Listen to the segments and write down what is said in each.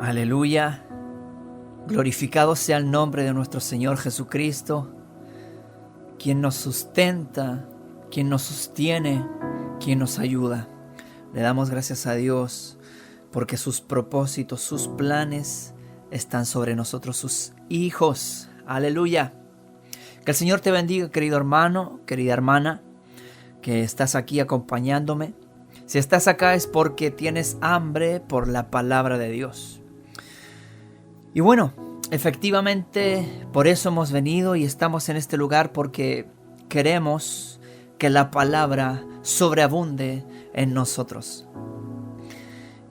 Aleluya. Glorificado sea el nombre de nuestro Señor Jesucristo, quien nos sustenta, quien nos sostiene, quien nos ayuda. Le damos gracias a Dios porque sus propósitos, sus planes están sobre nosotros, sus hijos. Aleluya. Que el Señor te bendiga, querido hermano, querida hermana, que estás aquí acompañándome. Si estás acá es porque tienes hambre por la palabra de Dios. Y bueno, efectivamente por eso hemos venido y estamos en este lugar, porque queremos que la palabra sobreabunde en nosotros.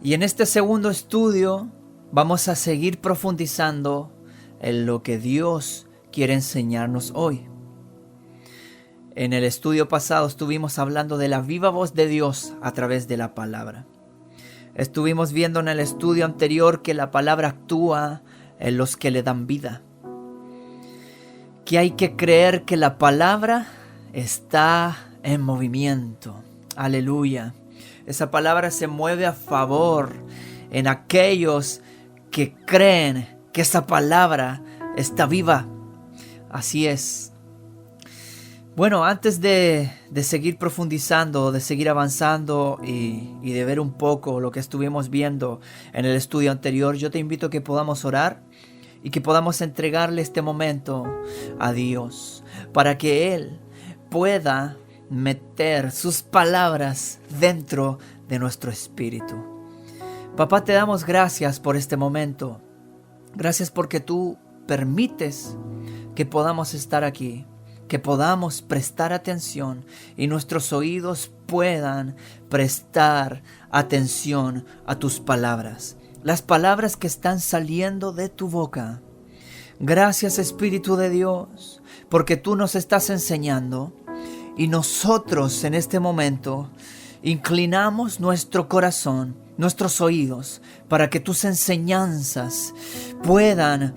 Y en este segundo estudio vamos a seguir profundizando en lo que Dios quiere enseñarnos hoy. En el estudio pasado estuvimos hablando de la viva voz de Dios a través de la palabra. Estuvimos viendo en el estudio anterior que la palabra actúa en los que le dan vida. Que hay que creer que la palabra está en movimiento. Aleluya. Esa palabra se mueve a favor en aquellos que creen que esa palabra está viva. Así es. Bueno, antes de seguir profundizando, de seguir avanzando y de ver un poco lo que estuvimos viendo en el estudio anterior, yo te invito a que podamos orar y que podamos entregarle este momento a Dios para que Él pueda meter sus palabras dentro de nuestro espíritu. Papá, te damos gracias por este momento. Gracias porque tú permites que podamos estar aquí, que podamos prestar atención y nuestros oídos puedan prestar atención a tus palabras, las palabras que están saliendo de tu boca. Gracias, Espíritu de Dios, porque tú nos estás enseñando y nosotros en este momento inclinamos nuestro corazón, nuestros oídos, para que tus enseñanzas puedan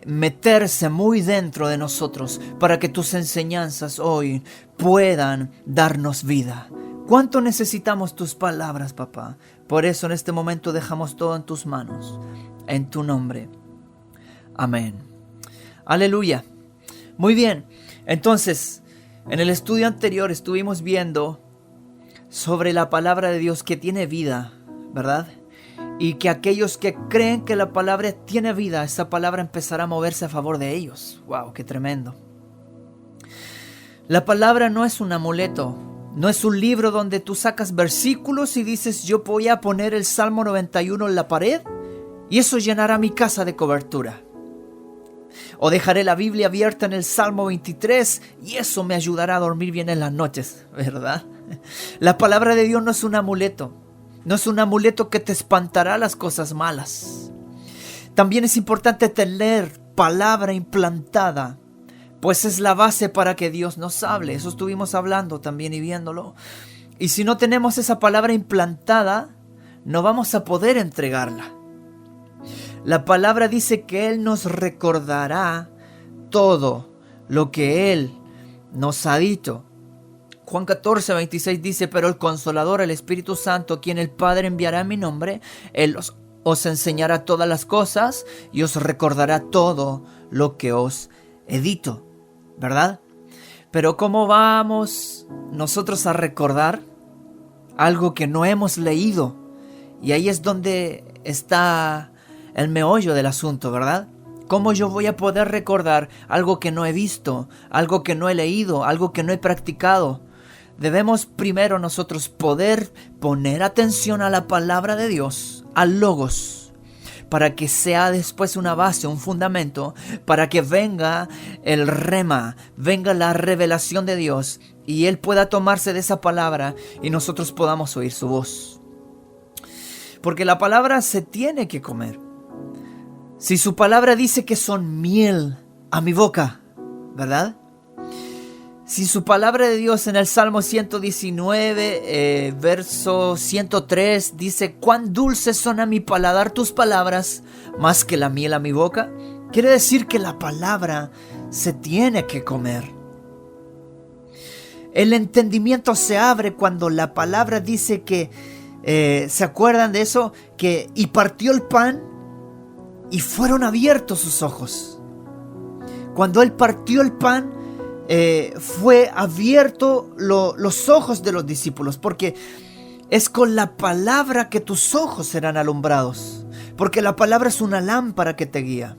meterse muy dentro de nosotros, para que tus enseñanzas hoy puedan darnos vida. ¿Cuánto necesitamos tus palabras, papá? Por eso en este momento dejamos todo en tus manos, en tu nombre. Amén. Aleluya. Muy bien, entonces en el estudio anterior estuvimos viendo sobre la palabra de Dios que tiene vida, ¿verdad? Y que aquellos que creen que la palabra tiene vida, esa palabra empezará a moverse a favor de ellos. ¡Wow! ¡Qué tremendo! La palabra no es un amuleto, no es un libro donde tú sacas versículos y dices, yo voy a poner el Salmo 91 en la pared y eso llenará mi casa de cobertura. O dejaré la Biblia abierta en el Salmo 23 y eso me ayudará a dormir bien en las noches, ¿verdad? La palabra de Dios no es un amuleto. No es un amuleto que te espantará las cosas malas. También es importante tener palabra implantada, pues es la base para que Dios nos hable. Eso estuvimos hablando también y viéndolo. Y si no tenemos esa palabra implantada, no vamos a poder entregarla. La palabra dice que Él nos recordará todo lo que Él nos ha dicho. Juan 14, 26 dice, pero el Consolador, el Espíritu Santo, quien el Padre enviará en mi nombre, Él os enseñará todas las cosas y os recordará todo lo que os he dicho, ¿verdad? Pero ¿cómo vamos nosotros a recordar algo que no hemos leído? Y ahí es donde está el meollo del asunto, ¿verdad? ¿Cómo yo voy a poder recordar algo que no he visto, algo que no he leído, algo que no he practicado? Debemos primero nosotros poder poner atención a la palabra de Dios, al Logos, para que sea después una base, un fundamento, para que venga el rema, venga la revelación de Dios y Él pueda tomarse de esa palabra y nosotros podamos oír su voz. Porque la palabra se tiene que comer. Si su palabra dice que son miel a mi boca, ¿verdad? Si su palabra de Dios en el Salmo 119, verso 103, dice, cuán dulces son a mi paladar tus palabras, más que la miel a mi boca, quiere decir que la palabra se tiene que comer. El entendimiento se abre cuando la palabra dice que ¿Se acuerdan de eso? Y partió el pan y fueron abiertos sus ojos. Cuando Él partió el pan, fue abierto los ojos de los discípulos, porque es con la palabra que tus ojos serán alumbrados, porque la palabra es una lámpara que te guía.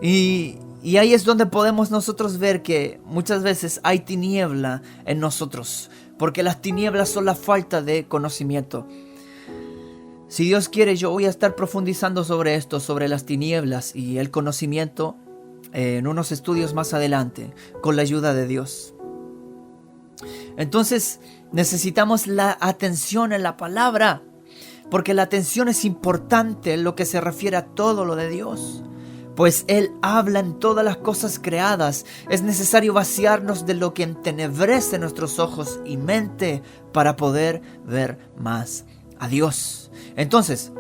Y ahí es donde podemos nosotros ver que muchas veces hay tiniebla en nosotros, porque las tinieblas son la falta de conocimiento. Si Dios quiere, yo voy a estar profundizando sobre esto, sobre las tinieblas y el conocimiento, en unos estudios más adelante, con la ayuda de Dios. Entonces necesitamos la atención en la palabra, porque la atención es importante en lo que se refiere a todo lo de Dios, pues Él habla en todas las cosas creadas. Es necesario vaciarnos de lo que entenebrece nuestros ojos y mente para poder ver más a Dios. Entonces,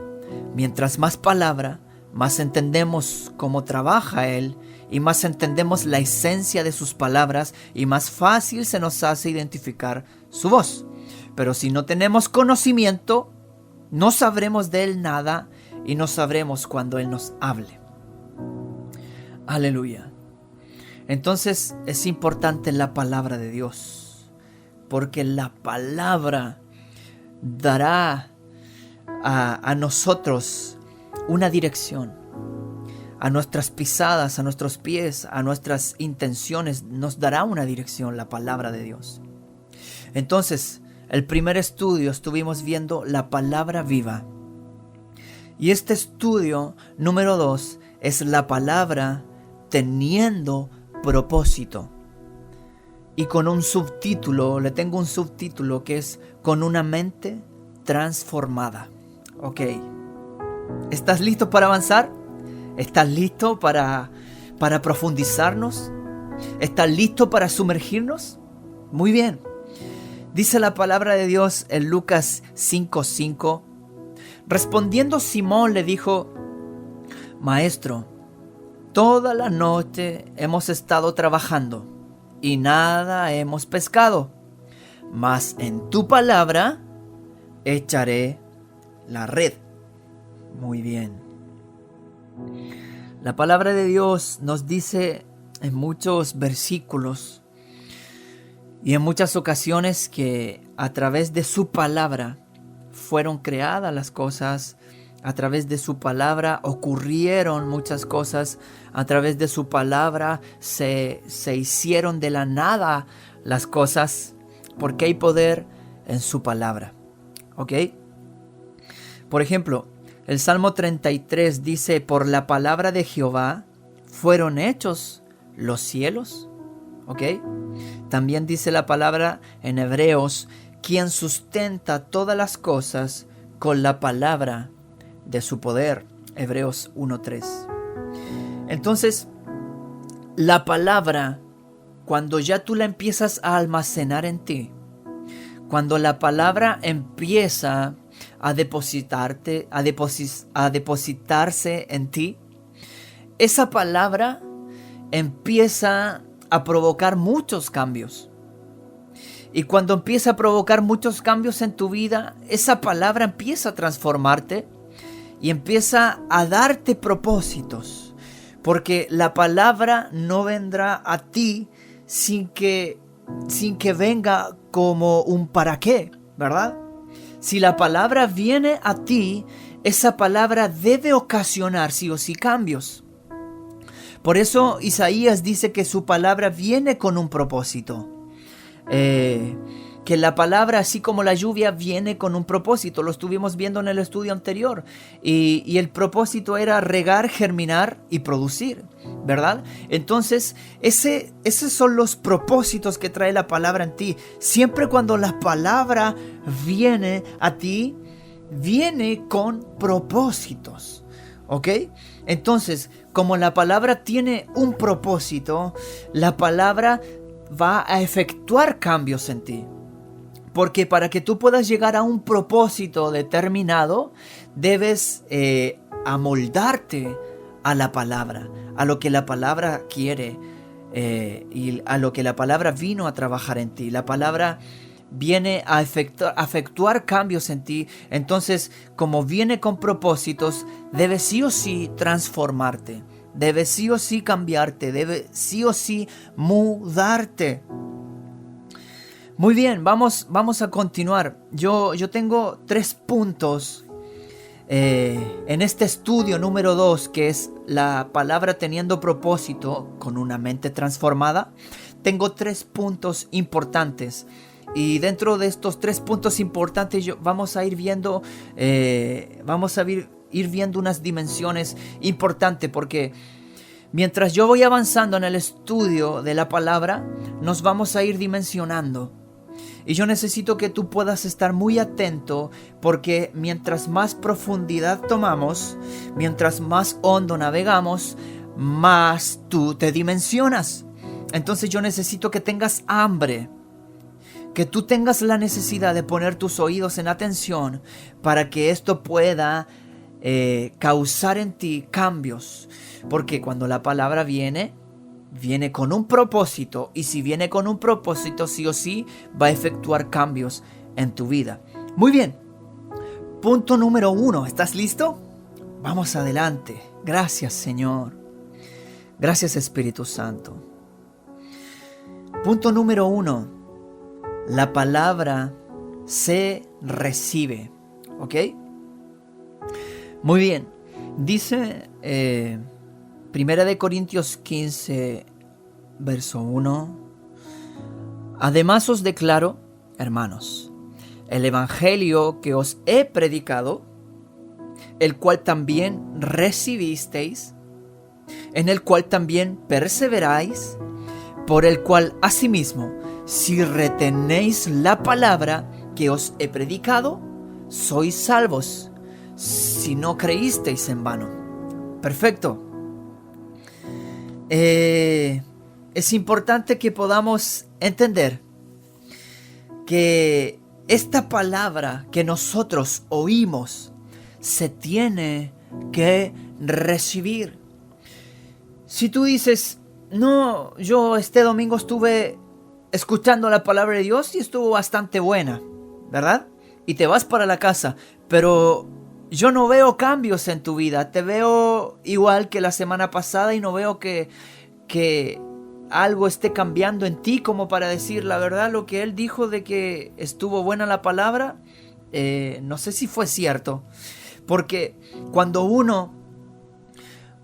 mientras más palabra, más entendemos cómo trabaja Él, y más entendemos la esencia de sus palabras, y más fácil se nos hace identificar su voz. Pero si no tenemos conocimiento, no sabremos de Él nada y no sabremos cuando Él nos hable. Aleluya. Entonces es importante la palabra de Dios, porque la palabra dará a nosotros una dirección. A nuestras pisadas, a nuestros pies, a nuestras intenciones, nos dará una dirección la palabra de Dios. Entonces, el primer estudio estuvimos viendo la palabra viva. Y este estudio número 2 es la palabra teniendo propósito. Y con un subtítulo, le tengo un subtítulo que es con una mente transformada. Ok. ¿Estás listo para avanzar? ¿Estás listo para profundizarnos? ¿Estás listo para sumergirnos? Muy bien. Dice la palabra de Dios en Lucas 5:5. Respondiendo Simón le dijo: Maestro, toda la noche hemos estado trabajando y nada hemos pescado, mas en tu palabra echaré la red. Muy bien. La palabra de Dios nos dice en muchos versículos y en muchas ocasiones que a través de su palabra fueron creadas las cosas, a través de su palabra ocurrieron muchas cosas, a través de su palabra se hicieron de la nada las cosas, porque hay poder en su palabra. ¿Ok? Por ejemplo, el Salmo 33 dice: por la palabra de Jehová fueron hechos los cielos. ¿Ok? También dice la palabra en Hebreos: quien sustenta todas las cosas con la palabra de su poder. Hebreos 1:3. Entonces, la palabra, cuando ya tú la empiezas a almacenar en ti, cuando la palabra empieza a depositarse en ti, esa palabra empieza a provocar muchos cambios. Y cuando empieza a provocar muchos cambios en tu vida, esa palabra empieza a transformarte y empieza a darte propósitos. Porque la palabra no vendrá a ti sin que venga como un para qué, ¿verdad? Si la palabra viene a ti, esa palabra debe ocasionar sí o sí cambios. Por eso Isaías dice que su palabra viene con un propósito. Que la palabra, así como la lluvia, viene con un propósito. Lo estuvimos viendo en el estudio anterior. Y el propósito era regar, germinar y producir, ¿verdad? Entonces, esos son los propósitos que trae la palabra en ti. Siempre cuando la palabra viene a ti, viene con propósitos, ¿ok? Entonces, como la palabra tiene un propósito, la palabra va a efectuar cambios en ti. Porque para que tú puedas llegar a un propósito determinado, debes amoldarte a la palabra, a lo que la palabra quiere y a lo que la palabra vino a trabajar en ti. La palabra viene a efectuar cambios en ti. Entonces, como viene con propósitos, debe sí o sí transformarte, debe sí o sí cambiarte, debe sí o sí mudarte. Muy bien, vamos a continuar. Yo tengo 3 puntos en este estudio número 2, que es la palabra teniendo propósito con una mente transformada. Tengo 3 puntos importantes. Y dentro de estos 3 puntos importantes vamos a ir viendo unas dimensiones importantes, porque mientras yo voy avanzando en el estudio de la palabra, nos vamos a ir dimensionando. Y yo necesito que tú puedas estar muy atento, porque mientras más profundidad tomamos, mientras más hondo navegamos, más tú te dimensionas. Entonces yo necesito que tengas hambre, que tú tengas la necesidad de poner tus oídos en atención para que esto pueda causar en ti cambios. Porque cuando la palabra viene con un propósito, y si viene con un propósito, sí o sí va a efectuar cambios en tu vida. Muy bien, punto número 1, ¿estás listo? Vamos adelante. Gracias, Señor. Gracias, Espíritu Santo. Punto número 1, la palabra se recibe, ¿ok? Muy bien, dice 1 Corintios 15, verso 1. Además os declaro, hermanos, el evangelio que os he predicado, el cual también recibisteis, en el cual también perseveráis, por el cual asimismo, si retenéis la palabra que os he predicado, sois salvos, si no creísteis en vano. Perfecto. Es importante que podamos entender que esta palabra que nosotros oímos se tiene que recibir. Si tú dices, no, yo este domingo estuve escuchando la palabra de Dios y estuvo bastante buena, ¿verdad? Y te vas para la casa, pero yo no veo cambios en tu vida, te veo igual que la semana pasada y no veo que algo esté cambiando en ti como para decir la verdad. Lo que él dijo de que estuvo buena la palabra, no sé si fue cierto, porque cuando uno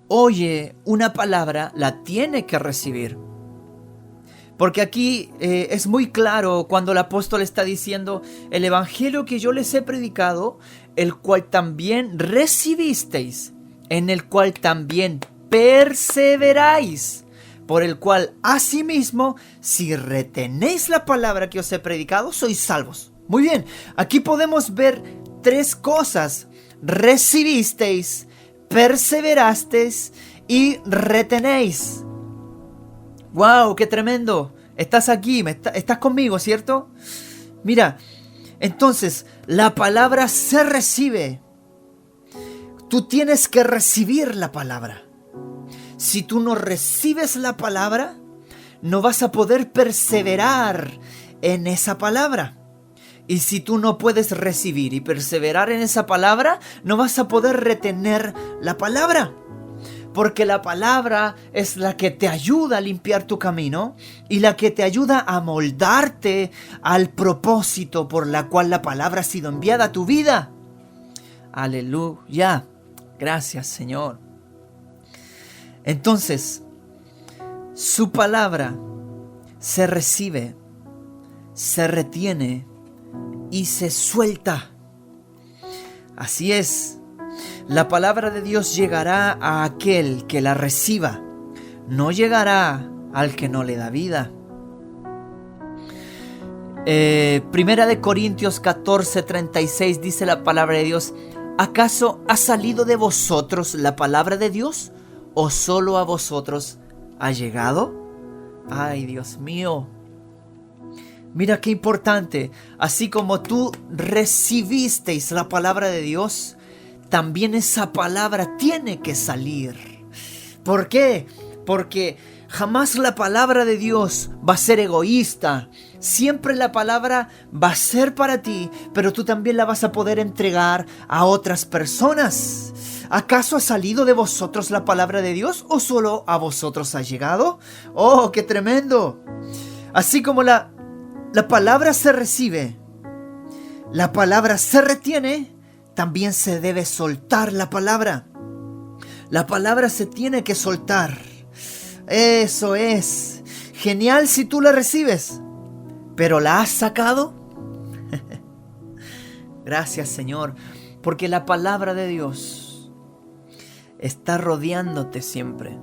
oye una palabra, la tiene que recibir. Porque aquí es muy claro cuando el apóstol está diciendo, el evangelio que yo les he predicado, el cual también recibisteis, en el cual también perseveráis, por el cual asimismo, si retenéis la palabra que os he predicado, sois salvos. Muy bien, aquí podemos ver 3 cosas: recibisteis, perseverasteis y retenéis. ¡Wow! ¡Qué tremendo! Estás aquí, estás conmigo, ¿cierto? Mira, entonces, la palabra se recibe. Tú tienes que recibir la palabra. Si tú no recibes la palabra, no vas a poder perseverar en esa palabra. Y si tú no puedes recibir y perseverar en esa palabra, no vas a poder retener la palabra. Porque la palabra es la que te ayuda a limpiar tu camino y la que te ayuda a moldarte al propósito por la cual la palabra ha sido enviada a tu vida. Aleluya. Gracias, Señor. Entonces, su palabra se recibe, se retiene y se suelta. Así es. La palabra de Dios llegará a aquel que la reciba, no llegará al que no le da vida. Primera de Corintios 14:36 dice la palabra de Dios: ¿acaso ha salido de vosotros la palabra de Dios o solo a vosotros ha llegado? Ay, Dios mío. Mira qué importante. Así como tú recibisteis la palabra de Dios, también esa palabra tiene que salir. ¿Por qué? Porque Jamás la palabra de Dios va a ser egoísta. Siempre la palabra va a ser para ti, pero tú también la vas a poder entregar a otras personas. ¿Acaso ha salido de vosotros la palabra de Dios o solo a vosotros ha llegado? ¡Oh, qué tremendo! Así como la palabra se recibe, la palabra se retiene, también se debe soltar la palabra. La palabra se tiene que soltar. Eso es. Genial si tú la recibes, pero ¿la has sacado? Gracias, Señor, porque la palabra de Dios está rodeándote siempre.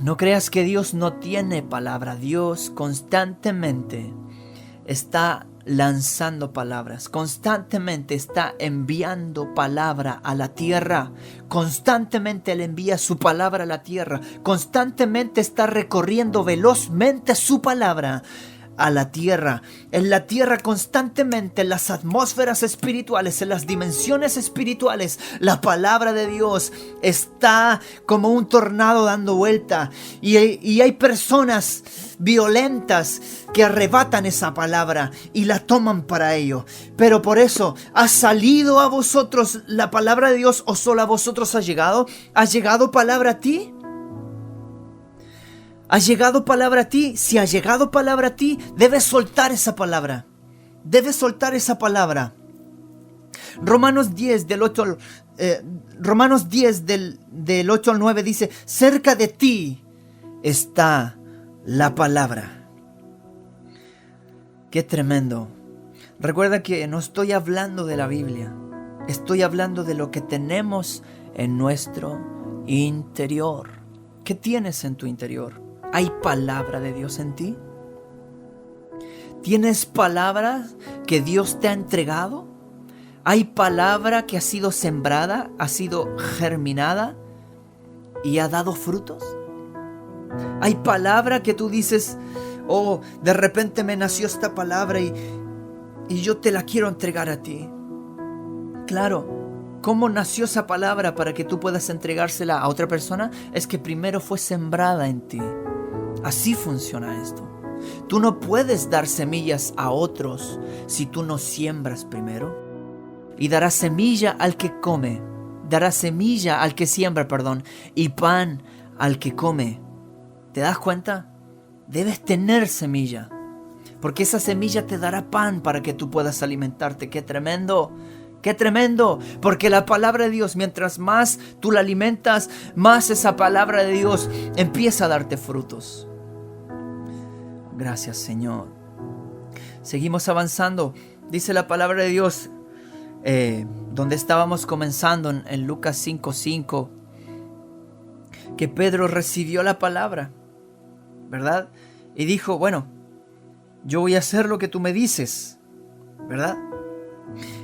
No creas que Dios no tiene palabra. Dios constantemente está lanzando palabras, constantemente está enviando palabra a la tierra, constantemente Él envía su palabra a la tierra, constantemente está recorriendo velozmente su palabra a la tierra. En la tierra constantemente, en las atmósferas espirituales, en las dimensiones espirituales, la palabra de Dios está como un tornado dando vuelta, y hay personas violentas que arrebatan esa palabra y la toman para ello. Pero por eso, ¿ha salido a vosotros la palabra de Dios o solo a vosotros ha llegado? ¿Ha llegado palabra a ti? ¿Ha llegado palabra a ti? Si ha llegado palabra a ti, debes soltar esa palabra. Debes soltar esa palabra. Romanos 10 del 8 al 9 dice: cerca de ti está la palabra. Qué tremendo. Recuerda que no estoy hablando de la Biblia. Estoy hablando de lo que tenemos en nuestro interior. ¿Qué tienes en tu interior? ¿Hay palabra de Dios en ti? ¿Tienes palabras que Dios te ha entregado? ¿Hay palabra que ha sido sembrada, ha sido germinada y ha dado frutos? ¿Hay palabra que tú dices: oh, de repente me nació esta palabra y yo te la quiero entregar a ti? Claro. ¿Cómo nació esa palabra para que tú puedas entregársela a otra persona? Es que primero fue sembrada en ti. Así funciona esto. Tú no puedes dar semillas a otros si tú no siembras primero. Y darás semilla al que come, darás semilla al que siembra, y pan al que come. ¿Te das cuenta? Debes tener semilla, porque esa semilla te dará pan para que tú puedas alimentarte. ¡Qué tremendo! ¡Qué tremendo! Porque la palabra de Dios, mientras más tú la alimentas, más esa palabra de Dios empieza a darte frutos. Gracias, Señor. Seguimos avanzando. Dice la palabra de Dios, donde estábamos comenzando en Lucas 5:5, que Pedro recibió la palabra, ¿verdad? Y dijo: bueno, yo voy a hacer lo que tú me dices, ¿verdad?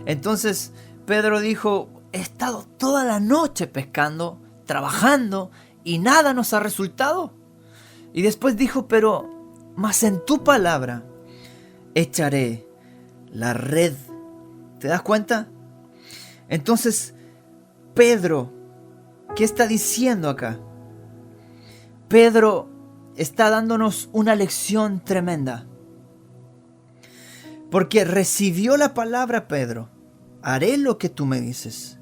Entonces Pedro dijo: he estado toda la noche pescando, trabajando, y nada nos ha resultado. Y después dijo: pero mas en tu palabra echaré la red. ¿Te das cuenta? Entonces Pedro, ¿qué está diciendo acá? Pedro está dándonos una lección tremenda. Porque recibió la palabra Pedro: haré lo que tú me dices,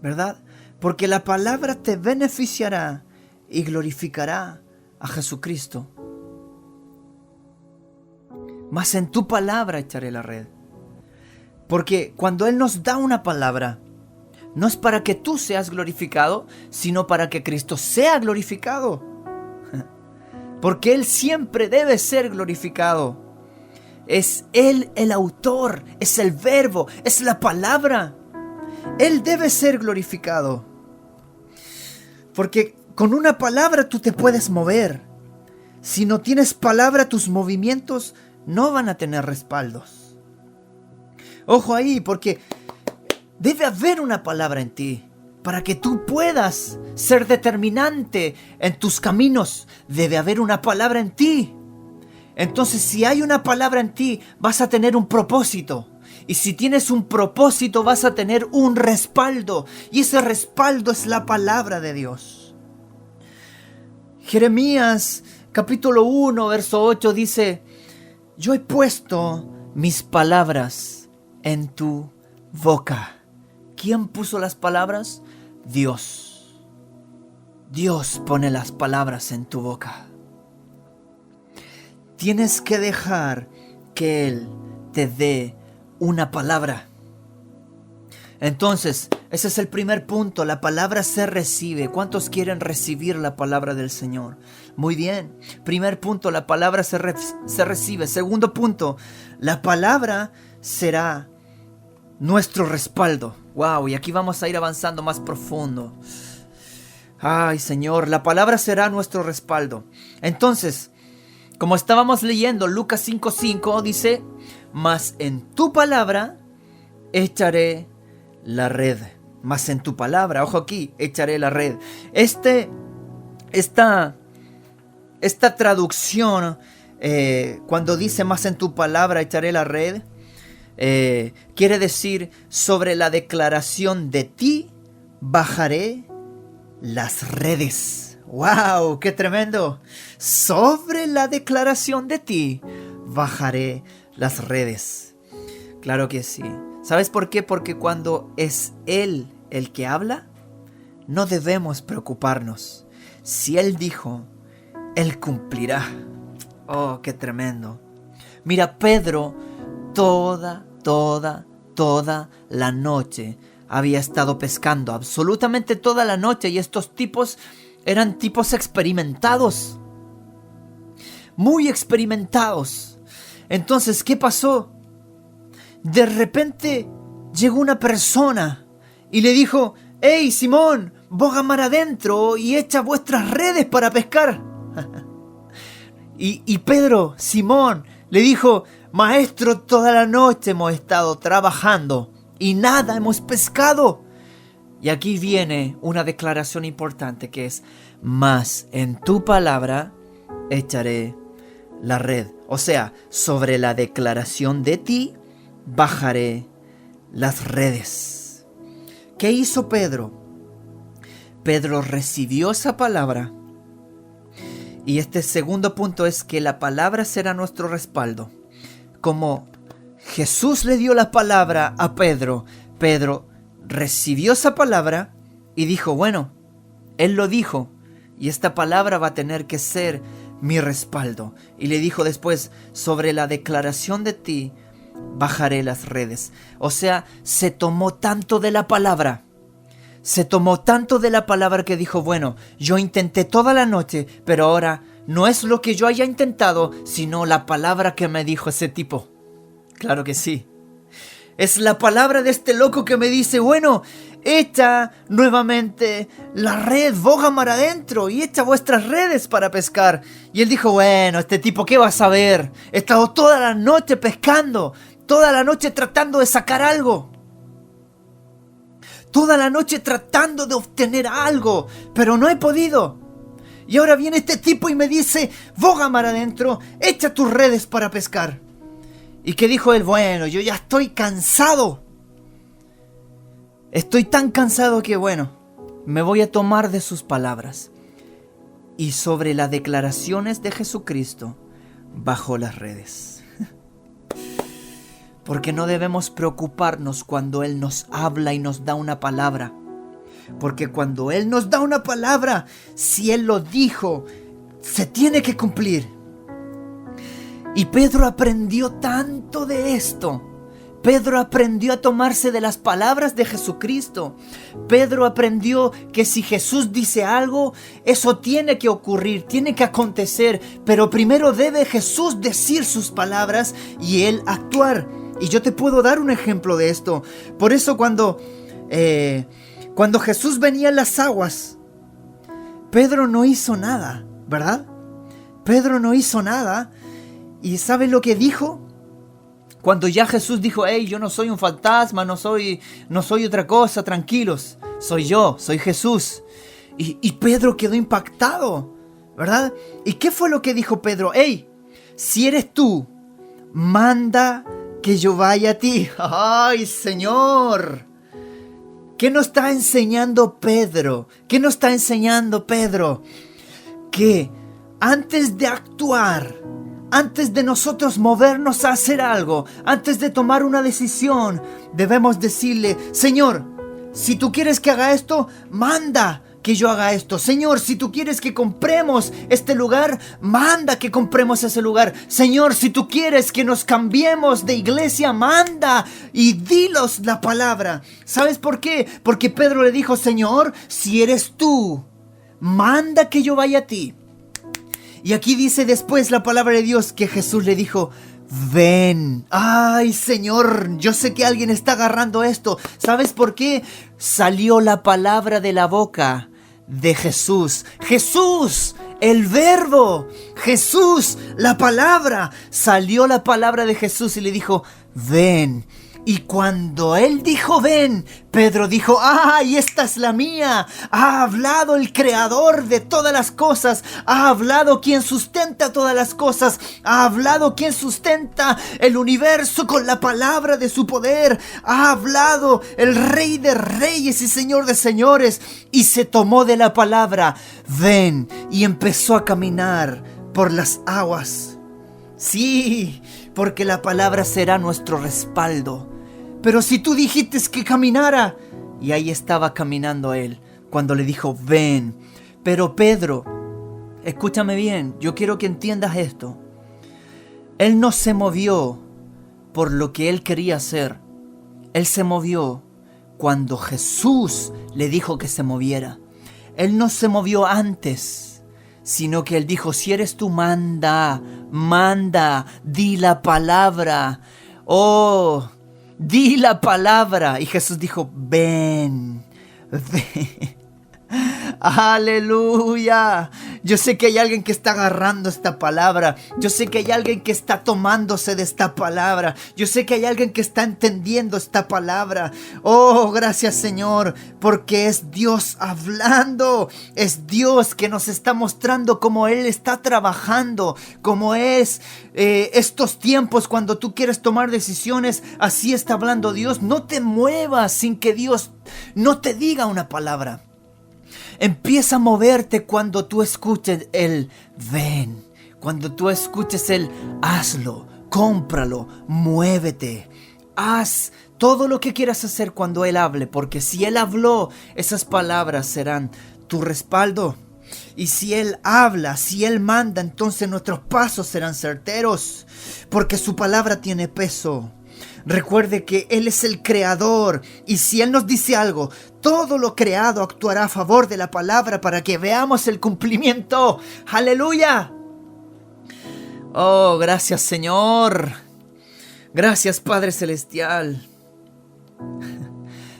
¿verdad? Porque la palabra te beneficiará y glorificará a Jesucristo. Mas en tu palabra echaré la red. Porque cuando Él nos da una palabra, no es para que tú seas glorificado, sino para que Cristo sea glorificado. Porque Él siempre debe ser glorificado. Es Él el autor, es el verbo, es la palabra. Él debe ser glorificado. Porque con una palabra tú te puedes mover. Si no tienes palabra, tus movimientos no van a tener respaldos. Ojo ahí, porque debe haber una palabra en ti para que tú puedas ser determinante en tus caminos. Debe haber una palabra en ti. Entonces, si hay una palabra en ti, vas a tener un propósito. Y si tienes un propósito, vas a tener un respaldo. Y ese respaldo es la palabra de Dios. Jeremías capítulo 1, verso 8 dice: yo he puesto mis palabras en tu boca. ¿Quién puso las palabras? Dios. Dios pone las palabras en tu boca. Tienes que dejar que Él te dé una palabra. Entonces, ese es el primer punto. La palabra se recibe. ¿Cuántos quieren recibir la palabra del Señor? Muy bien. Primer punto, la palabra se recibe. Segundo punto, la palabra será nuestro respaldo. Wow, y aquí vamos a ir avanzando más profundo. Ay, Señor, la palabra será nuestro respaldo. Entonces, como estábamos leyendo, Lucas 5:5 dice: mas en tu palabra echaré la red. Mas en tu palabra, ojo aquí, echaré la red. Esta traducción, cuando dice mas en tu palabra echaré la red, quiere decir sobre la declaración de ti bajaré las redes. ¡Wow! ¡Qué tremendo! Sobre la declaración de ti bajaré las redes. Claro que sí. ¿Sabes por qué? Porque cuando es Él el que habla, no debemos preocuparnos. Si Él dijo, Él cumplirá. ¡Oh, qué tremendo! Mira, Pedro toda la noche había estado pescando. Absolutamente toda la noche. Y estos tipos eran tipos experimentados. Muy experimentados. Entonces, ¿qué pasó? De repente llegó una persona y le dijo: hey, Simón, boga mar adentro y echa vuestras redes para pescar. y Pedro, Simón, le dijo: maestro, toda la noche hemos estado trabajando y nada hemos pescado. Y aquí viene una declaración importante que es: mas en tu palabra echaré la red. O sea, sobre la declaración de ti bajaré las redes. ¿Qué hizo Pedro? Pedro recibió esa palabra. Y este segundo punto es que la palabra será nuestro respaldo. Como Jesús le dio la palabra a Pedro, Pedro recibió esa palabra y dijo: bueno, Él lo dijo y esta palabra va a tener que ser mi respaldo. Y le dijo después: sobre la declaración de ti bajaré las redes. O sea, se tomó tanto de la palabra. Se tomó tanto de la palabra que dijo: bueno, yo intenté toda la noche, pero ahora no es lo que yo haya intentado, sino la palabra que me dijo ese tipo. Claro que sí. Es la palabra de este loco que me dice: bueno, echa nuevamente la red, boga mar adentro y echa vuestras redes para pescar. Y él dijo: bueno, este tipo, ¿qué va a saber? He estado toda la noche pescando, toda la noche tratando de sacar algo. Toda la noche tratando de obtener algo, pero no he podido. Y ahora viene este tipo y me dice: boga mar adentro, echa tus redes para pescar. ¿Y qué dijo él? Bueno, yo ya estoy cansado. Estoy tan cansado que, bueno, me voy a tomar de sus palabras. Y sobre las declaraciones de Jesucristo, bajó las redes. Porque no debemos preocuparnos cuando Él nos habla y nos da una palabra. Porque cuando Él nos da una palabra, si Él lo dijo, se tiene que cumplir. Y Pedro aprendió tanto de esto. Pedro aprendió a tomarse de las palabras de Jesucristo. Pedro aprendió que si Jesús dice algo, eso tiene que ocurrir, tiene que acontecer. Pero primero debe Jesús decir sus palabras y Él actuar. Y yo te puedo dar un ejemplo de esto. Por eso cuando Jesús venía en las aguas, Pedro no hizo nada, ¿verdad? Pedro no hizo nada. ¿Y sabe lo que dijo? Cuando ya Jesús dijo: hey, yo no soy un fantasma, no soy otra cosa, tranquilos, soy yo, soy Jesús. Y Pedro quedó impactado, ¿verdad? ¿Y qué fue lo que dijo Pedro? Hey, si eres tú, manda que yo vaya a ti. ¡Ay, Señor! ¿Qué nos está enseñando Pedro? ¿Qué nos está enseñando Pedro? que antes de actuar, antes de nosotros movernos a hacer algo, antes de tomar una decisión, debemos decirle: Señor, si tú quieres que haga esto, manda que yo haga esto. Señor, si tú quieres que compremos este lugar, manda que compremos ese lugar. Señor, si tú quieres que nos cambiemos de iglesia, manda y dilos la palabra. ¿Sabes por qué? Porque Pedro le dijo: Señor, si eres tú, manda que yo vaya a ti. Y aquí dice después la palabra de Dios que Jesús le dijo: ven. Ay, Señor, yo sé que alguien está agarrando esto. ¿Sabes por qué? Salió la palabra de la boca de Jesús. Jesús, el verbo. Jesús, la palabra. Salió la palabra de Jesús y le dijo: ven. Y cuando él dijo ven, Pedro dijo: ¡ay, esta es la mía! Ha hablado el creador de todas las cosas. Ha hablado quien sustenta todas las cosas. Ha hablado quien sustenta el universo con la palabra de su poder. Ha hablado el Rey de Reyes y Señor de Señores. Y se tomó de la palabra ven y empezó a caminar por las aguas. Sí, porque la palabra será nuestro respaldo. Pero si tú dijiste que caminara, y ahí estaba caminando él, cuando le dijo ven. Pero Pedro, escúchame bien, yo quiero que entiendas esto. Él no se movió por lo que él quería hacer. Él se movió cuando Jesús le dijo que se moviera. Él no se movió antes, sino que él dijo: si eres tú, manda, di la palabra. Oh, di la palabra. Y Jesús dijo: ven. Aleluya. Yo sé que hay alguien que está agarrando esta palabra. Yo sé que hay alguien que está tomándose de esta palabra. Yo sé que hay alguien que está entendiendo esta palabra. Oh, gracias, Señor, porque es Dios hablando. Es Dios que nos está mostrando cómo Él está trabajando, cómo es estos tiempos cuando tú quieres tomar decisiones. Así está hablando Dios. No te muevas sin que Dios no te diga una palabra. Empieza a moverte cuando tú escuches el ven. Cuando tú escuches el hazlo, cómpralo, muévete. Haz todo lo que quieras hacer cuando Él hable, porque si Él habló, esas palabras serán tu respaldo. Y si Él habla, si Él manda, entonces nuestros pasos serán certeros, porque su palabra tiene peso. Recuerde que Él es el creador, y si Él nos dice algo, todo lo creado actuará a favor de la palabra para que veamos el cumplimiento. ¡Aleluya! Oh, gracias, Señor. Gracias, Padre Celestial.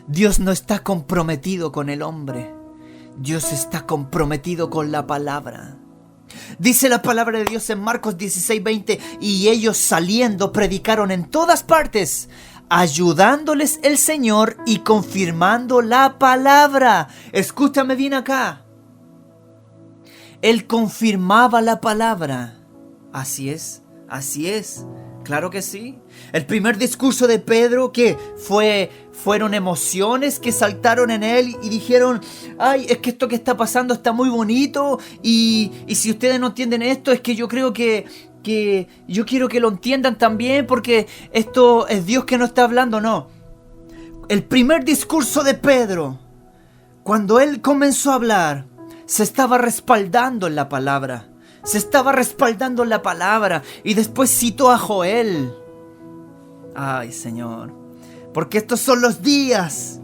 Dios no está comprometido con el hombre. Dios está comprometido con la palabra. Dice la palabra de Dios en Marcos 16:20: y ellos saliendo predicaron en todas partes, ayudándoles el Señor y confirmando la palabra. Escúchame bien acá. Él confirmaba la palabra. Así es, claro que sí. El primer discurso de Pedro, que fueron emociones que saltaron en él y dijeron: ay, es que esto que está pasando está muy bonito, y si ustedes no entienden esto, es que yo creo que yo quiero que lo entiendan también, porque esto es Dios que no está hablando. No. El primer discurso de Pedro, cuando él comenzó a hablar, se estaba respaldando en la palabra. Y después citó a Joel. Ay, Señor, porque estos son los días.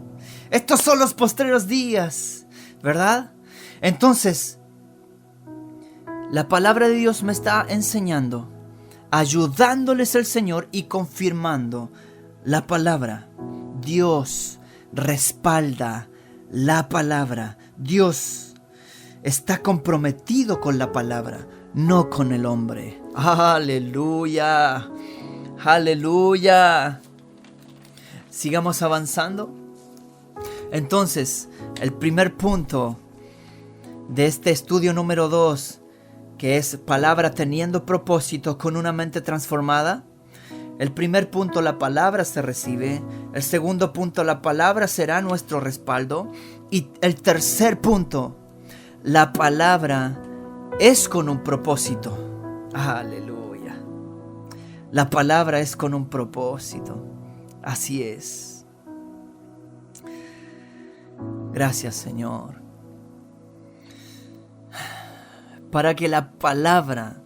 Estos son los postreros días, ¿verdad? Entonces, la palabra de Dios me está enseñando, ayudándoles el Señor y confirmando la palabra. Dios respalda la palabra. Dios está comprometido con la palabra, no con el hombre. ¡Aleluya! ¡Aleluya! Sigamos avanzando. Entonces, el primer punto de este estudio número 2, que es palabra teniendo propósito con una mente transformada. El primer punto, la palabra se recibe. El segundo punto, la palabra será nuestro respaldo. Y el tercer punto, la palabra es con un propósito. Aleluya. La palabra es con un propósito. Así es. Gracias, Señor. Para que la palabra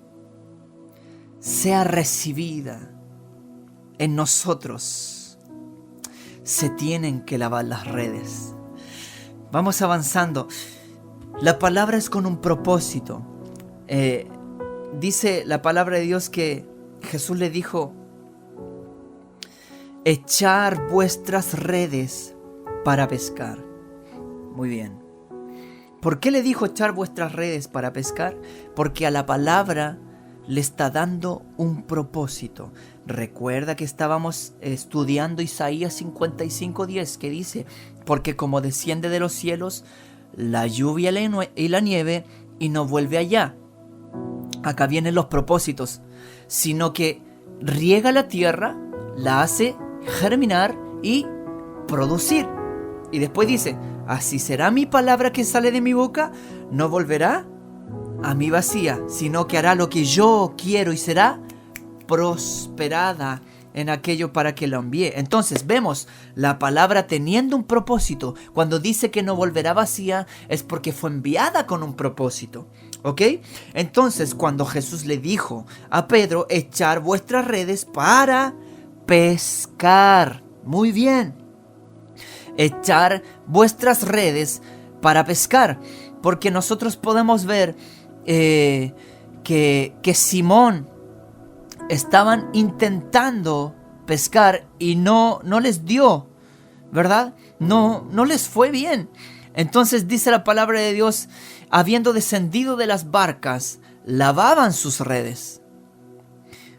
sea recibida en nosotros, se tienen que lavar las redes. Vamos avanzando. La palabra es con un propósito. Dice la palabra de Dios que Jesús le dijo: echar vuestras redes para pescar. Muy bien. ¿Por qué le dijo echar vuestras redes para pescar? Porque a la palabra le está dando un propósito. Recuerda que estábamos estudiando Isaías 55:10, que dice: porque como desciende de los cielos la lluvia y la nieve, y no vuelve allá. Acá vienen los propósitos. Sino que riega la tierra, la hace germinar y producir. Y después dice: así será mi palabra que sale de mi boca, no volverá a mí vacía, sino que hará lo que yo quiero y será prosperada en aquello para que lo envíe. Entonces vemos la palabra teniendo un propósito. Cuando dice que no volverá vacía, es porque fue enviada con un propósito. ¿Ok? Entonces cuando Jesús le dijo a Pedro: echar vuestras redes para pescar. Muy bien. Echar vuestras redes para pescar. Porque nosotros podemos ver que Simón estaban intentando pescar y no les dio, ¿verdad? No les fue bien. Entonces dice la palabra de Dios: habiendo descendido de las barcas, lavaban sus redes.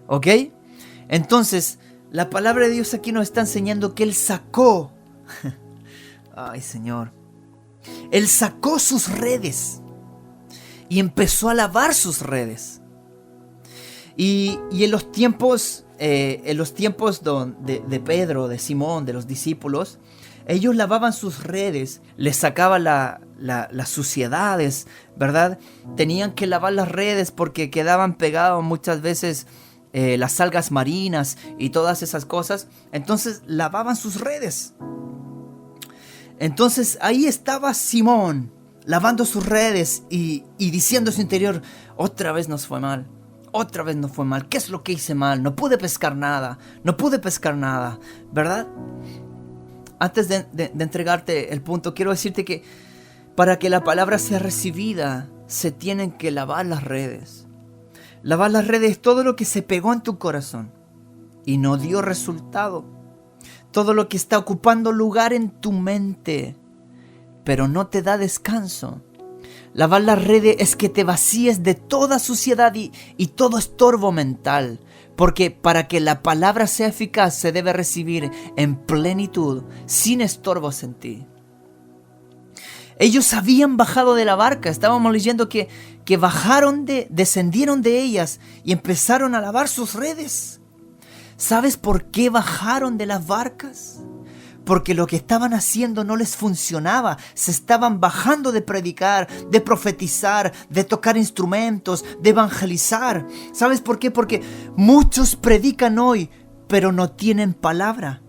¿Ok? Entonces la palabra de Dios aquí nos está enseñando que Él sacó ay, Señor, Él sacó sus redes y empezó a lavar sus redes. Y en los tiempos de Pedro, de Simón, de los discípulos, ellos lavaban sus redes, les sacaban las suciedades, ¿verdad? Tenían que lavar las redes porque quedaban pegados muchas veces las algas marinas y todas esas cosas. Entonces lavaban sus redes. Entonces ahí estaba Simón lavando sus redes y diciendo a su interior: otra vez nos fue mal. Otra vez no fue mal. ¿Qué es lo que hice mal? No pude pescar nada. ¿Verdad? Antes de entregarte el punto, quiero decirte que para que la palabra sea recibida, se tienen que lavar las redes. Lavar las redes es todo lo que se pegó en tu corazón y no dio resultado. Todo lo que está ocupando lugar en tu mente, pero no te da descanso. Lavar las redes es que te vacíes de toda suciedad y todo estorbo mental. Porque para que la palabra sea eficaz se debe recibir en plenitud, sin estorbos en ti. Ellos habían bajado de la barca. Estábamos leyendo que descendieron de ellas y empezaron a lavar sus redes. ¿Sabes por qué bajaron de las barcas? Porque lo que estaban haciendo no les funcionaba. Se estaban bajando de predicar, de profetizar, de tocar instrumentos, de evangelizar. ¿Sabes por qué? Porque muchos predican hoy, pero no tienen palabra.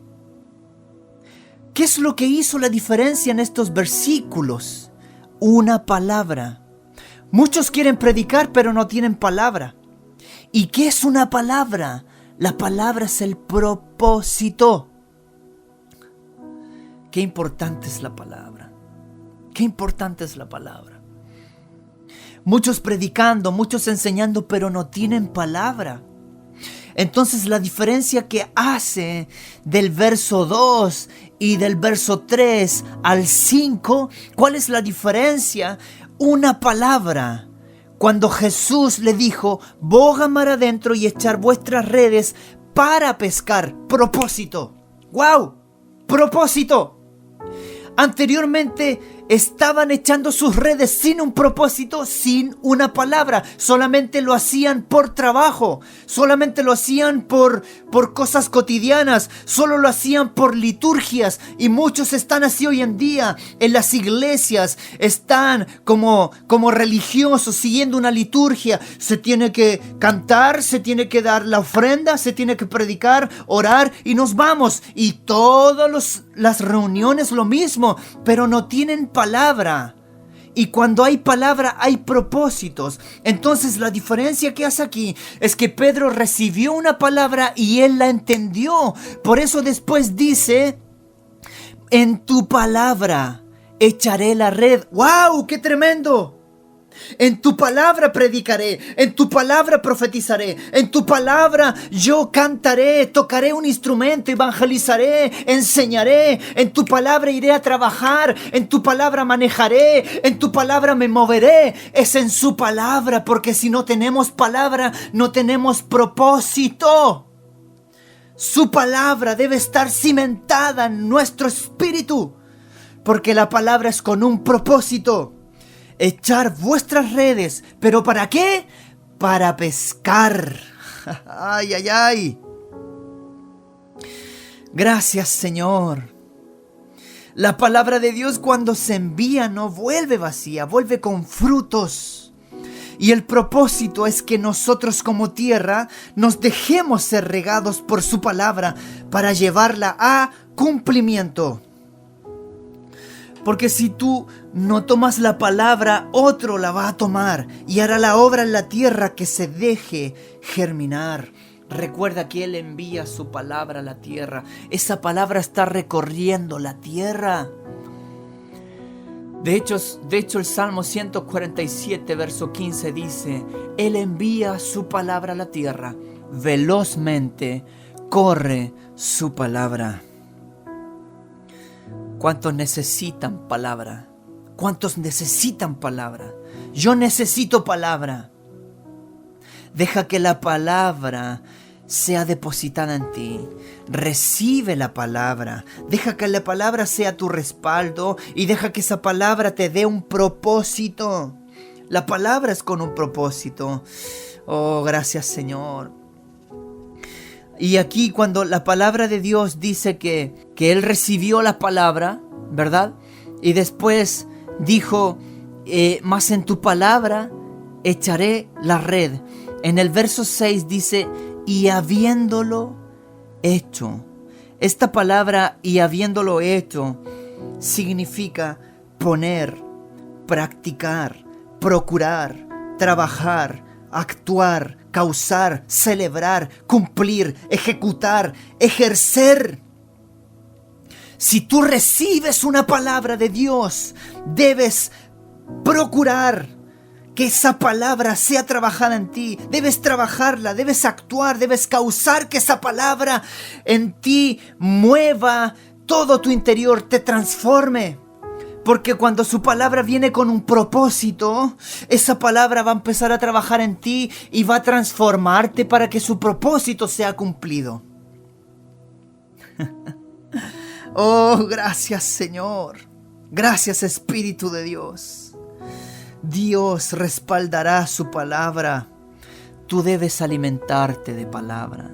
¿Qué es lo que hizo la diferencia en estos versículos? Una palabra. Muchos quieren predicar, pero no tienen palabra. ¿Y qué es una palabra? La palabra es el propósito. Qué importante es la palabra. Qué importante es la palabra. Muchos predicando, muchos enseñando, pero no tienen palabra. Entonces la diferencia que hace del verso 2 y del verso 3 al 5, ¿cuál es la diferencia? Una palabra. Cuando Jesús le dijo: boga mar adentro y echar vuestras redes para pescar. Propósito. ¡Wow! Propósito. Anteriormente estaban echando sus redes sin un propósito, sin una palabra. Solamente lo hacían por trabajo, solamente lo hacían por cosas cotidianas, solo lo hacían por liturgias. Y muchos están así hoy en día en las iglesias, están como religiosos siguiendo una liturgia. Se tiene que cantar, se tiene que dar la ofrenda, se tiene que predicar, orar y nos vamos. Y todas las reuniones lo mismo, pero no tienen palabra. Y cuando hay palabra hay propósitos. Entonces la diferencia que hace aquí es que Pedro recibió una palabra y él la entendió. Por eso después dice: en tu palabra echaré la red. ¡Wow! ¡Qué tremendo! En tu palabra predicaré, en tu palabra profetizaré, en tu palabra yo cantaré, tocaré un instrumento, evangelizaré, enseñaré, en tu palabra iré a trabajar, en tu palabra manejaré, en tu palabra me moveré. Es en su palabra, porque si no tenemos palabra, no tenemos propósito. Su palabra debe estar cimentada en nuestro espíritu, porque la palabra es con un propósito. Echar vuestras redes. ¿Pero para qué? Para pescar. Ay, ay, ay. Gracias, Señor. La palabra de Dios, cuando se envía, no vuelve vacía, vuelve con frutos. Y el propósito es que nosotros como tierra nos dejemos ser regados por su palabra para llevarla a cumplimiento. Porque si tú no tomas la palabra, otro la va a tomar y hará la obra en la tierra que se deje germinar. Recuerda que Él envía su palabra a la tierra. Esa palabra está recorriendo la tierra. De hecho el Salmo 147, verso 15 dice: Él envía su palabra a la tierra. Velozmente corre su palabra. ¿Cuántos necesitan palabra? ¿Cuántos necesitan palabra? Yo necesito palabra. Deja que la palabra sea depositada en ti. Recibe la palabra. Deja que la palabra sea tu respaldo y deja que esa palabra te dé un propósito. La palabra es con un propósito. Oh, gracias, Señor. Y aquí cuando la palabra de Dios dice que Él recibió la palabra, ¿verdad? Y después dijo, mas en tu palabra echaré la red. En el verso 6 dice, y habiéndolo hecho. Esta palabra, y habiéndolo hecho, significa poner, practicar, procurar, trabajar, actuar, causar, celebrar, cumplir, ejecutar, ejercer. Si tú recibes una palabra de Dios, debes procurar que esa palabra sea trabajada en ti. Debes trabajarla, debes actuar, debes causar que esa palabra en ti mueva todo tu interior, te transforme. Porque cuando su palabra viene con un propósito, esa palabra va a empezar a trabajar en ti y va a transformarte para que su propósito sea cumplido. Oh, gracias, Señor. Gracias, Espíritu de Dios. Dios respaldará su palabra. Tú debes alimentarte de palabra.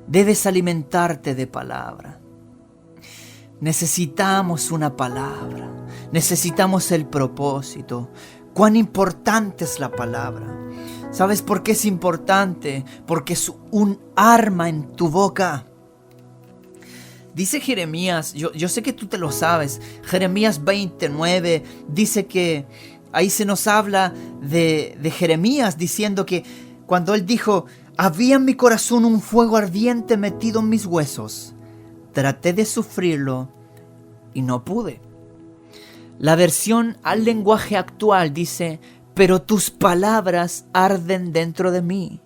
Debes alimentarte de palabra. Necesitamos una palabra. Necesitamos el propósito. Cuán importante es la palabra. ¿Sabes por qué es importante? Porque es un arma en tu boca. Dice Jeremías, yo sé que tú te lo sabes, Jeremías 29 dice que ahí se nos habla de Jeremías diciendo que cuando él dijo, había en mi corazón un fuego ardiente metido en mis huesos. Traté de sufrirlo y no pude. La versión al lenguaje actual dice, pero tus palabras arden dentro de mí.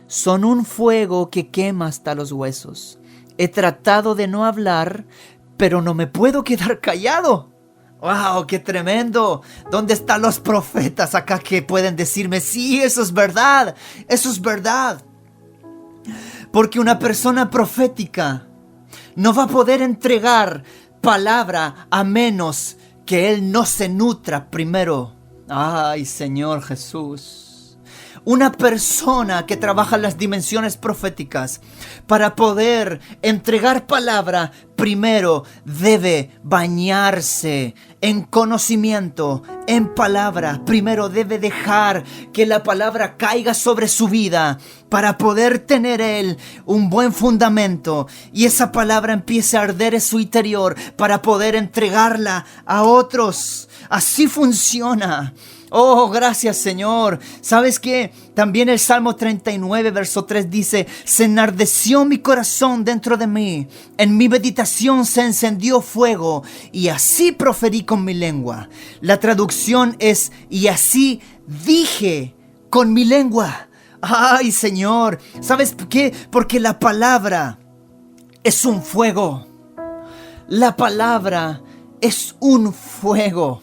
Son un fuego que quema hasta los huesos. He tratado de no hablar, pero no me puedo quedar callado. ¡Wow! ¡Qué tremendo! ¿Dónde están los profetas acá que pueden decirme, sí, eso es verdad, eso es verdad? Porque una persona profética no va a poder entregar palabra a menos que Él no se nutra primero. Ay, Señor Jesús. Una persona que trabaja en las dimensiones proféticas, para poder entregar palabra, primero debe bañarse en conocimiento, en palabra. Primero debe dejar que la palabra caiga sobre su vida para poder tener él un buen fundamento y esa palabra empiece a arder en su interior para poder entregarla a otros. Así funciona. Oh, gracias, Señor. ¿Sabes qué? También el Salmo 39, verso 3 dice: se enardeció mi corazón dentro de mí, en mi meditación se encendió fuego, y así proferí con mi lengua. La traducción es: y así dije con mi lengua. Ay, Señor, ¿sabes por qué? Porque la palabra es un fuego. La palabra es un fuego.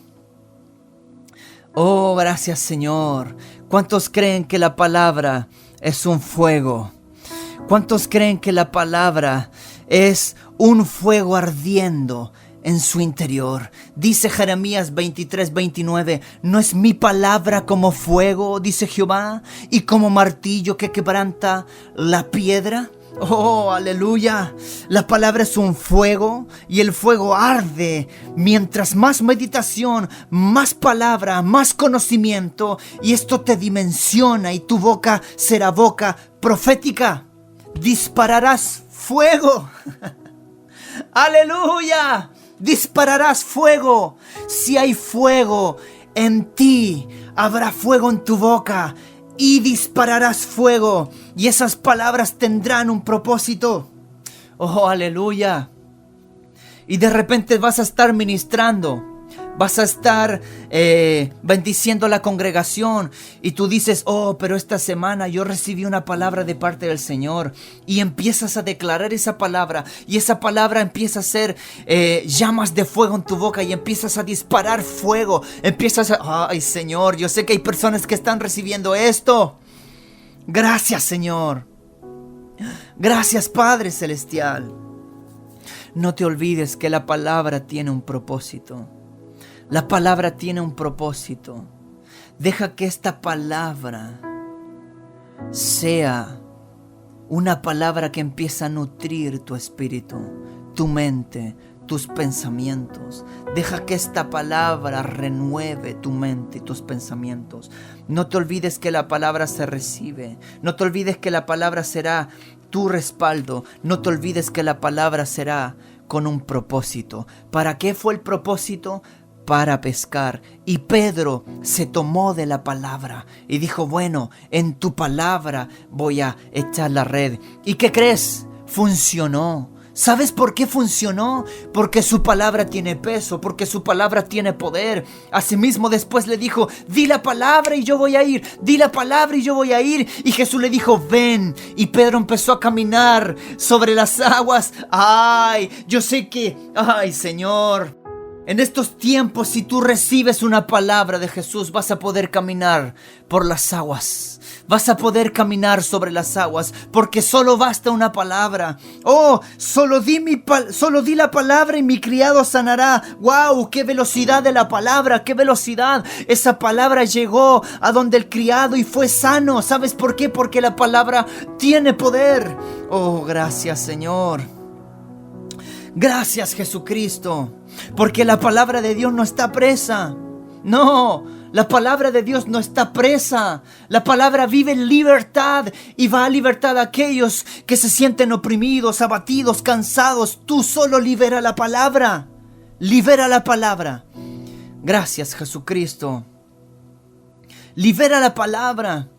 Oh, gracias, Señor. ¿Cuántos creen que la palabra es un fuego? ¿Cuántos creen que la palabra es un fuego ardiendo en su interior? Dice Jeremías 23:29, ¿no es mi palabra como fuego, dice Jehová, y como martillo que quebranta la piedra? Oh, aleluya. La palabra es un fuego y el fuego arde. Mientras más meditación, más palabra, más conocimiento, y esto te dimensiona y tu boca será boca profética. Dispararás fuego. Aleluya. Dispararás fuego. Si hay fuego en ti, habrá fuego en tu boca. Y dispararás fuego. Y esas palabras tendrán un propósito. Oh, aleluya. Y de repente vas a estar ministrando. Vas a estar bendiciendo la congregación. Y tú dices: oh, pero esta semana yo recibí una palabra de parte del Señor. Y empiezas a declarar esa palabra. Y esa palabra empieza a ser llamas de fuego en tu boca. Y empiezas a disparar fuego. Empiezas a... ay, Señor, yo sé que hay personas que están recibiendo esto. Gracias, Señor. Gracias, Padre Celestial. No te olvides que la palabra tiene un propósito. La palabra tiene un propósito. Deja que esta palabra sea una palabra que empiece a nutrir tu espíritu, tu mente, tus pensamientos. Deja que esta palabra renueve tu mente y tus pensamientos. No te olvides que la palabra se recibe. No te olvides que la palabra será tu respaldo. No te olvides que la palabra será con un propósito. ¿Para qué fue el propósito? Para pescar. Y Pedro se tomó de la palabra y dijo: bueno, en tu palabra voy a echar la red. ¿Y qué crees? Funcionó. ¿Sabes por qué funcionó? Porque su palabra tiene peso, porque su palabra tiene poder. Asimismo después le dijo: di la palabra y yo voy a ir, di la palabra y yo voy a ir. Y Jesús le dijo: ven. Y Pedro empezó a caminar sobre las aguas. Ay, yo sé que, ay, Señor, en estos tiempos, si tú recibes una palabra de Jesús, vas a poder caminar por las aguas. Vas a poder caminar sobre las aguas, porque solo basta una palabra. Oh, solo di la palabra y mi criado sanará. ¡Wow! ¡Qué velocidad de la palabra! ¡Qué velocidad! Esa palabra llegó a donde el criado y fue sano. ¿Sabes por qué? Porque la palabra tiene poder. Oh, gracias, Señor. Gracias, Jesucristo. Porque la palabra de Dios no está presa. No, la palabra de Dios no está presa. La palabra vive en libertad y va a libertad a aquellos que se sienten oprimidos, abatidos, cansados. Tú solo libera la palabra. Libera la palabra. Gracias, Jesucristo. Libera la palabra.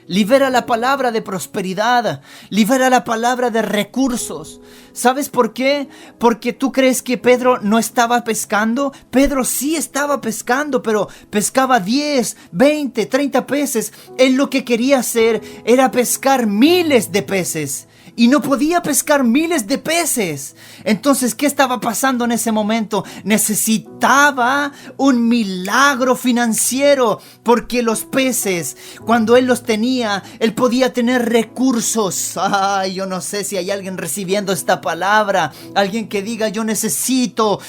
Libera la palabra de prosperidad. Libera la palabra de recursos. ¿Sabes por qué? Porque tú crees que Pedro no estaba pescando. Pedro sí estaba pescando, pero pescaba 10, 20, 30 peces. Él lo que quería hacer era pescar miles de peces. y no podía pescar miles de peces. Entonces, ¿qué estaba pasando en ese momento? Necesitaba un milagro financiero, porque los peces, cuando él los tenía, él podía tener recursos. Ay, yo no sé si hay alguien recibiendo esta palabra, alguien que diga: yo necesito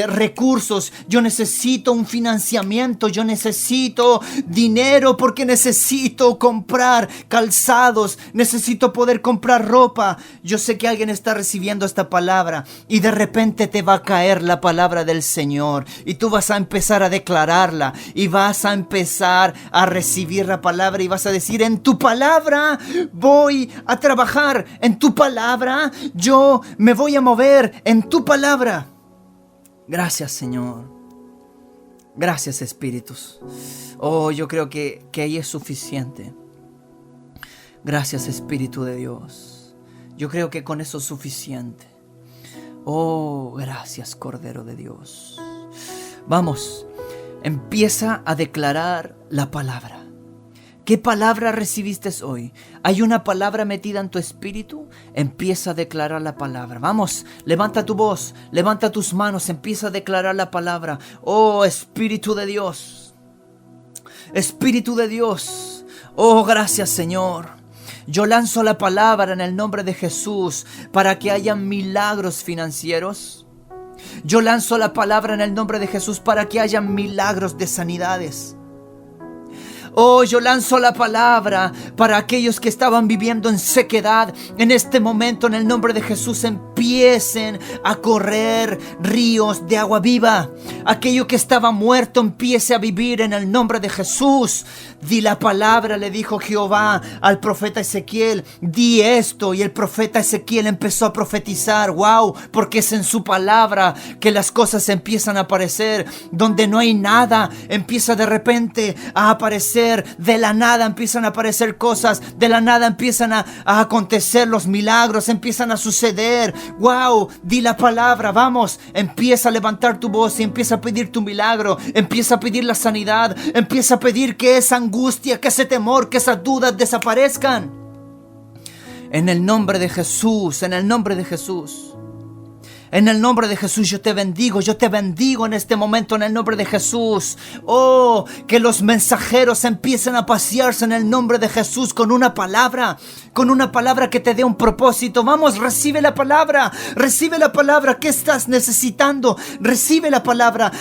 recursos, yo necesito un financiamiento, yo necesito dinero porque necesito comprar calzados, necesito poder comprar ropa. Yo sé que alguien está recibiendo esta palabra y de repente te va a caer la palabra del Señor y tú vas a empezar a declararla y vas a empezar a recibir la palabra y vas a decir: en tu palabra voy a trabajar, en tu palabra yo me voy a mover, en tu palabra. Gracias, Señor. Gracias, Espíritus. Oh, yo creo que ahí es suficiente. Gracias, Espíritu de Dios. Yo creo que con eso es suficiente. Oh, gracias, Cordero de Dios. Vamos, empieza a declarar la palabra. ¿Qué palabra recibiste hoy? ¿Hay una palabra metida en tu espíritu? Empieza a declarar la palabra. Vamos, levanta tu voz, levanta tus manos, empieza a declarar la palabra. Oh, Espíritu de Dios. Espíritu de Dios. Oh, gracias, Señor. Yo lanzo la palabra en el nombre de Jesús para que haya milagros financieros. Yo lanzo la palabra en el nombre de Jesús para que haya milagros de sanidades. Oh, yo lanzo la palabra para aquellos que estaban viviendo en sequedad. En este momento, en el nombre de Jesús, empiecen a correr ríos de agua viva. Aquello que estaba muerto empiece a vivir en el nombre de Jesús. Di la palabra, le dijo Jehová al profeta Ezequiel. Di esto, y el profeta Ezequiel empezó a profetizar. Wow, porque es en su palabra que las cosas empiezan a aparecer. Donde no hay nada, empieza de repente a aparecer. De la nada empiezan a aparecer cosas. De la nada empiezan a acontecer los milagros. Empiezan a suceder. Wow, di la palabra, vamos. Empieza a levantar tu voz y empieza a pedir tu milagro. Empieza a pedir la sanidad. Empieza a pedir que esa angustia, que ese temor, que esas dudas desaparezcan. En el nombre de Jesús, en el nombre de Jesús. En el nombre de Jesús yo te bendigo en este momento en el nombre de Jesús. Oh, que los mensajeros empiecen a pasearse en el nombre de Jesús con una palabra que te dé un propósito. Vamos, recibe la palabra, ¿qué estás necesitando? Recibe la palabra,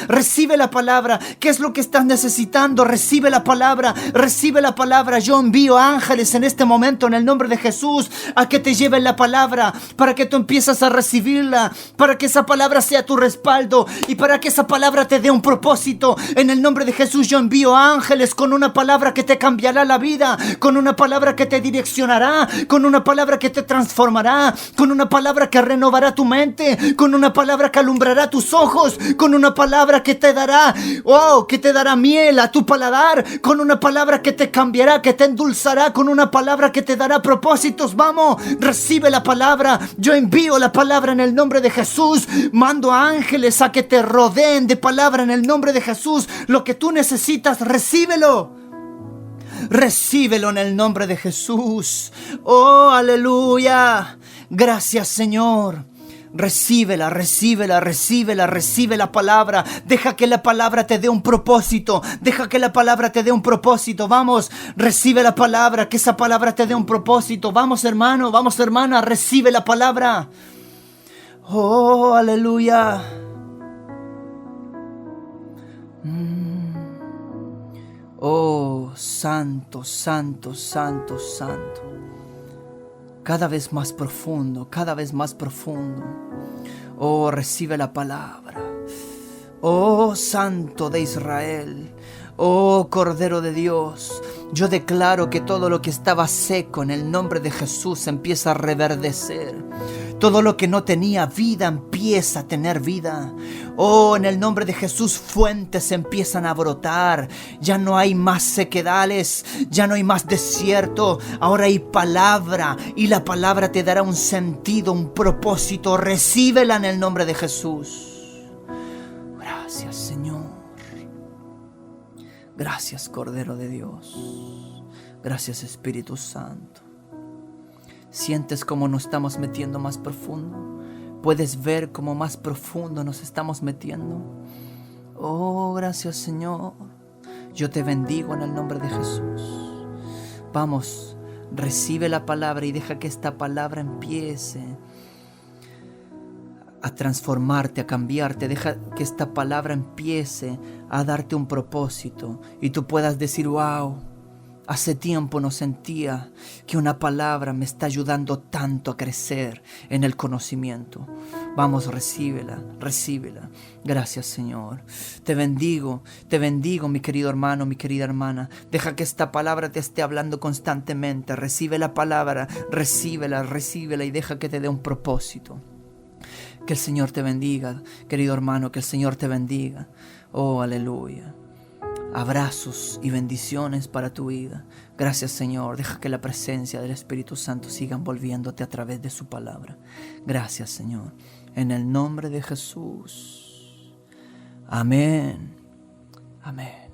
¿qué es lo que estás necesitando? Recibe la palabra. Yo envío ángeles en este momento en el nombre de Jesús a que te lleven la palabra, para que tú empieces a recibirla, para que esa palabra sea tu respaldo y para que esa palabra te dé un propósito. En el nombre de Jesús yo envío ángeles con una palabra que te cambiará la vida, con una palabra que te direccionará, con una palabra que te transformará, con una palabra que renovará tu mente, con una palabra que alumbrará tus ojos, con una palabra que te dará, que te dará miel a tu paladar, con una palabra que te cambiará, que te endulzará, con una palabra que te dará propósitos. Vamos, recibe la palabra. Yo envío la palabra en el nombre de Jesús. Mando ángeles a que te rodeen de palabra en el nombre de Jesús. Lo que tú necesitas, recíbelo en el nombre de Jesús. Oh, aleluya. Gracias, Señor. Recibe la palabra. Deja que la palabra te dé un propósito. Vamos, recibe la palabra, que esa palabra te dé un propósito. Vamos, hermano, vamos, hermana, recibe la palabra. Oh, aleluya. Oh, santo, santo, santo, santo. Cada vez más profundo. Oh, recibe la palabra. Oh, Santo de Israel. Oh, Cordero de Dios, yo declaro que todo lo que estaba seco en el nombre de Jesús empieza a reverdecer. Todo lo que no tenía vida empieza a tener vida. Oh, en el nombre de Jesús, fuentes empiezan a brotar. Ya no hay más sequedales, ya no hay más desierto. Ahora hay palabra y la palabra te dará un sentido, un propósito. Recíbela en el nombre de Jesús. Gracias, Señor. Gracias, Cordero de Dios. Gracias, Espíritu Santo. Sientes cómo nos estamos metiendo más profundo. Puedes ver cómo más profundo nos estamos metiendo. Oh, gracias, Señor. Yo te bendigo en el nombre de Jesús. Vamos, recibe la palabra y deja que esta palabra empiece a transformarte, a cambiarte. Deja que esta palabra empiece a darte un propósito y tú puedas decir: wow, hace tiempo no sentía que una palabra me está ayudando tanto a crecer en el conocimiento. Vamos, recíbela, recíbela. Gracias, Señor. Te bendigo, mi querido hermano, mi querida hermana. Deja que esta palabra te esté hablando constantemente. Recibe la palabra, recíbela, recíbela y deja que te dé un propósito. Que el Señor te bendiga, querido hermano, que el Señor te bendiga. Oh, aleluya. Abrazos y bendiciones para tu vida. Gracias, Señor. Deja que la presencia del Espíritu Santo siga envolviéndote a través de su palabra. Gracias, Señor. En el nombre de Jesús. Amén. Amén.